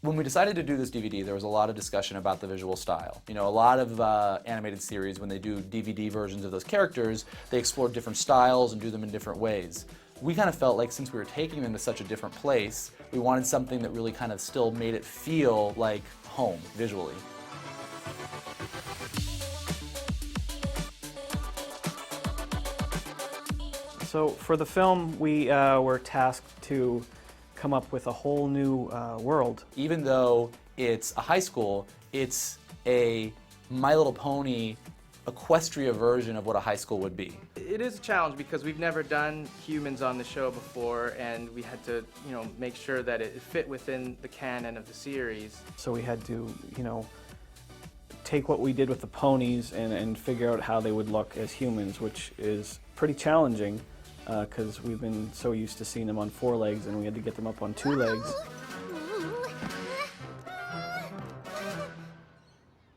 When we decided to do this DVD, there was a lot of discussion about the visual style. You know, a lot of animated series, when they do DVD versions of those characters, they explore different styles and do them in different ways. We kind of felt like since we were taking them to such a different place, we wanted something that really kind of still made it feel like home, visually. So for the film, we were tasked to come up with a whole new world. Even though it's a high school, it's a My Little Pony Equestria version of what a high school would be. It is a challenge because we've never done humans on the show before, and we had to, make sure that it fit within the canon of the series. So we had to, take what we did with the ponies and figure out how they would look as humans, which is pretty challenging because we've been so used to seeing them on 4 legs, and we had to get them up on 2 legs.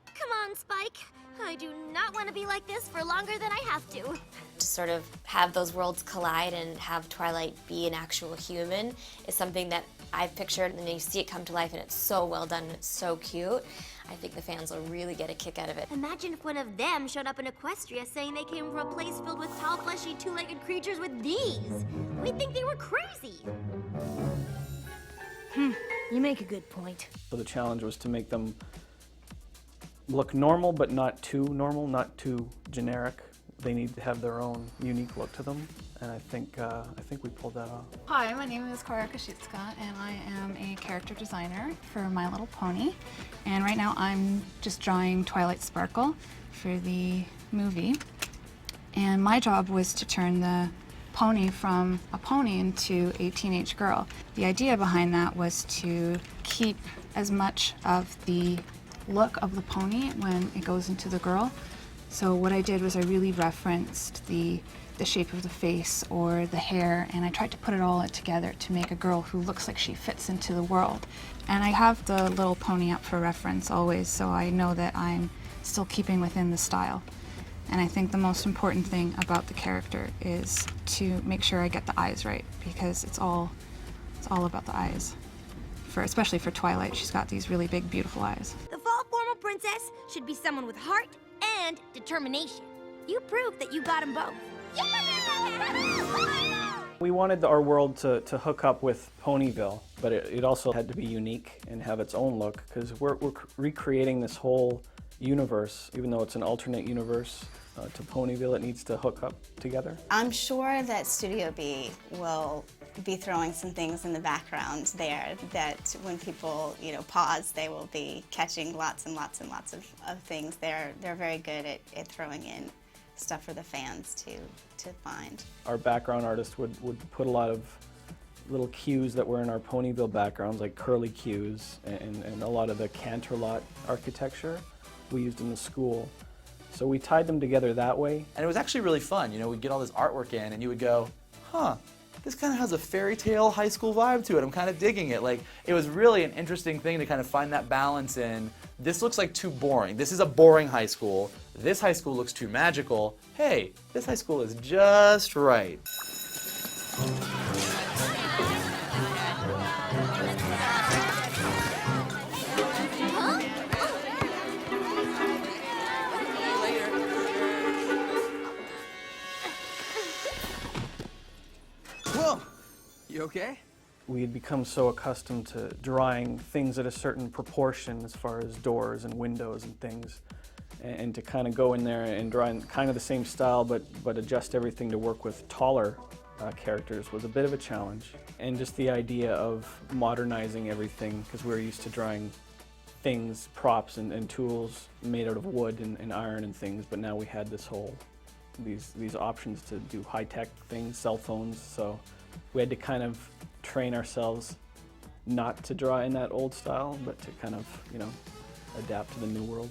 Come on, Spike. I do not want to be like this for longer than I have to. To sort of have those worlds collide and have Twilight be an actual human is something that I've pictured, and then you see it come to life, and it's so well done and it's so cute. I think the fans will really get a kick out of it. Imagine if one of them showed up in Equestria saying they came from a place filled with tall, fleshy, 2-legged creatures with these. We'd think they were crazy. You make a good point. So the challenge was to make them look normal, but not too normal, not too generic. They need to have their own unique look to them, and I think we pulled that off. Hi, my name is Cora Kashitska, and I am a character designer for My Little Pony. And right now I'm just drawing Twilight Sparkle for the movie. And my job was to turn the pony from a pony into a teenage girl. The idea behind that was to keep as much of the look of the pony when it goes into the girl. So what I did was I really referenced the shape of the face or the hair, and I tried to put it all together to make a girl who looks like she fits into the world. And I have the little pony up for reference always, so I know that I'm still keeping within the style. And I think the most important thing about the character is to make sure I get the eyes right, because it's all about the eyes. Especially for Twilight, she's got these really big, beautiful eyes. The fall formal princess should be someone with heart and determination. You proved that you got them both. We wanted our world to hook up with Ponyville, but it also had to be unique and have its own look, because we're recreating this whole universe. Even though it's an alternate universe to Ponyville, it needs to hook up together. I'm sure that Studio B will be throwing some things in the background there that when people, pause, they will be catching lots and lots and lots of things. They're very good at throwing in stuff for the fans to find. Our background artist would put a lot of little cues that were in our Ponyville backgrounds, like curly cues, and a lot of the Canterlot architecture we used in the school. So we tied them together that way. And it was actually really fun. We'd get all this artwork in, and you would go, huh, this kind of has a fairy tale high school vibe to it. I'm kind of digging it. Like, it was really an interesting thing to kind of find that balance in. This looks like too boring. This is a boring high school. This high school looks too magical. Hey, this high school is just right. Whoa! You okay? We had become so accustomed to drawing things at a certain proportion as far as doors and windows and things, and to kind of go in there and draw in kind of the same style but adjust everything to work with taller characters was a bit of a challenge. And just the idea of modernizing everything, because we were used to drawing things, props and tools made out of wood and iron and things, but now we had these options to do high-tech things, cell phones, so we had to kind of train ourselves not to draw in that old style, but to kind of, adapt to the new world.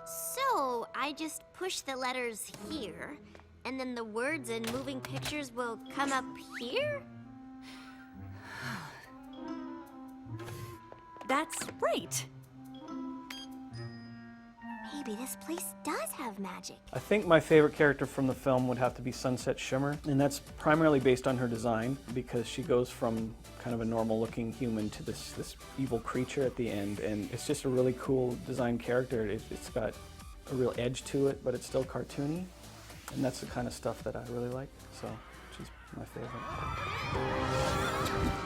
So, I just push the letters here, and then the words and moving pictures will come up here? That's right. Maybe this place does have magic. I think my favorite character from the film would have to be Sunset Shimmer, and that's primarily based on her design because she goes from kind of a normal-looking human to this evil creature at the end, and it's just a really cool design character. It's got a real edge to it, but it's still cartoony, and that's the kind of stuff that I really like, so she's my favorite.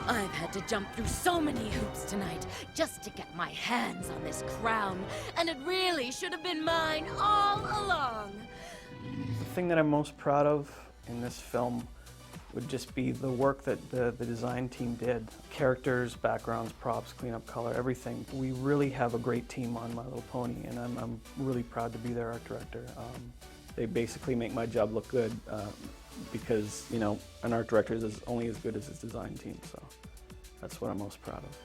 I've had to jump through so many hoops tonight just to get my hands on this crown, and it really should have been mine all along. The thing that I'm most proud of in this film would just be the work that the design team did. Characters, backgrounds, props, cleanup color, everything. We really have a great team on My Little Pony, and I'm really proud to be their art director. They basically make my job look good because, you know, an art director is only as good as his design team, so that's what I'm most proud of.